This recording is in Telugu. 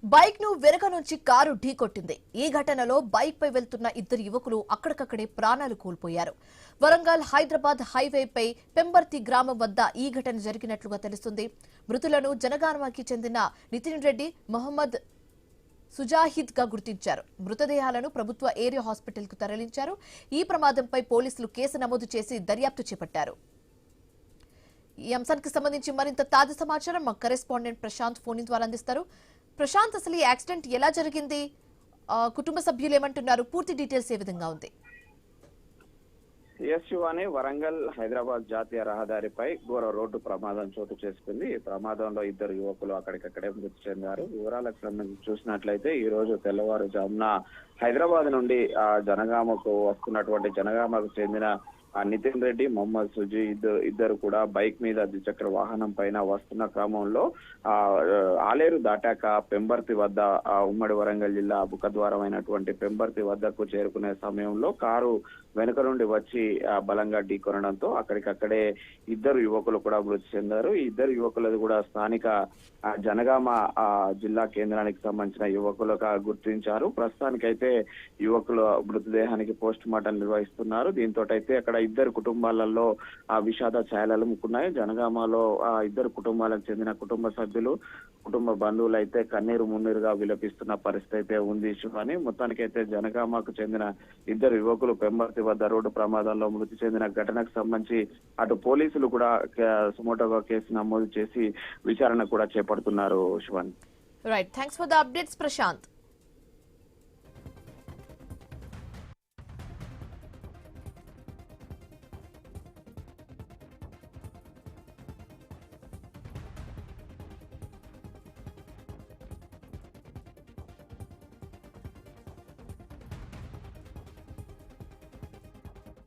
బైక్ ను వెనక నుంచి కారు ఢీకొట్టింది. ఈ ఘటనలో బైక్ పై వెళ్తున్న ఇద్దరు యువకులు అక్కడికక్కడే ప్రాణాలు కోల్పోయారు. వరంగల్ హైదరాబాద్ హైవేపై పెంబర్తి గ్రామం వద్ద ఈ ఘటన జరిగినట్లుగా తెలుస్తుంది. మృతులను జనగానకి చెందిన నితిన్ రెడ్డి, మొహమ్మద్ సుజాహిద్ గా గుర్తించారు. మృతదేహాలను ప్రభుత్వ ఏరియా హాస్పిటల్ కు తరలించారు. ఈ ప్రమాదంపై పోలీసులు కేసు నమోదు చేసి దర్యాప్తు చేపట్టారు. ఈ అంశానికి సంబంధించి మరింత తాజా సమాచారం మా కరెస్పాండెంట్ ప్రశాంత్ ఫోన్ ద్వారా అందిస్తారు. ప్రశాంత్, అసలు ఈ యాక్సిడెంట్ ఎలా జరిగింది? కుటుంబ సభ్యులు ఏమంటున్నారు? పూర్తి డీటెయిల్స్ ఏ విధంగా ఉంది? శివాని, వరంగల్ హైదరాబాద్ జాతీయ రహదారిపై ఘోర రోడ్డు ప్రమాదం చోటు చేసుకుంది. ఈ ప్రమాదంలో ఇద్దరు యువకులు అక్కడికక్కడే మృతి చెందారు. వివరాలకు సంబంధించి చూసినట్లయితే ఈ రోజు తెల్లవారుజామున హైదరాబాద్ నుండి జనగామకు వస్తున్నటువంటి జనగామకు చెందిన నితిన్ రెడ్డి, మొహమ్మద్ సుజీ ఇద్దరు కూడా బైక్ మీద ద్విచక్ర వాహనం పైన వస్తున్న క్రమంలో ఆలేరు దాటాక పెంబర్తి వద్ద ఉమ్మడి వరంగల్ జిల్లా ముఖద్వారం అయినటువంటి పెంబర్తి వద్దకు చేరుకునే సమయంలో కారు వెనుక నుండి వచ్చి బలంగా ఢీకొనడంతో అక్కడికక్కడే ఇద్దరు యువకులు కూడా మృతి చెందారు. ఈ ఇద్దరు యువకులది కూడా స్థానిక జనగామ జిల్లా కేంద్రానికి సంబంధించిన యువకులుగా గుర్తించారు. ప్రస్తుతానికైతే యువకుల మృతదేహానికి పోస్ట్ మార్టం నిర్వహిస్తున్నారు. దీంతో అయితే అక్కడ ఇద్దరు కుటుంబాలలో విషాద ఛాయలు అలుముకున్నాయి. జనగామలో ఇద్దరు కుటుంబాలకు చెందిన కుటుంబ సభ్యులు, కుటుంబ బంధువులు అయితే కన్నీరు మున్నీరుగా విలపిస్తున్న పరిస్థితి అయితే ఉంది. అని మొత్తానికైతే జనగామకు చెందిన ఇద్దరు యువకులు పెంబర్తి వద్ద రోడ్డు ప్రమాదంలో మృతి చెందిన ఘటనకు సంబంధించి అటు పోలీసులు కూడా సుమోటోగా కేసు నమోదు చేసి విచారణ కూడా చేపడుతున్నారు. Shivani, right, thanks for the updates Prashanth.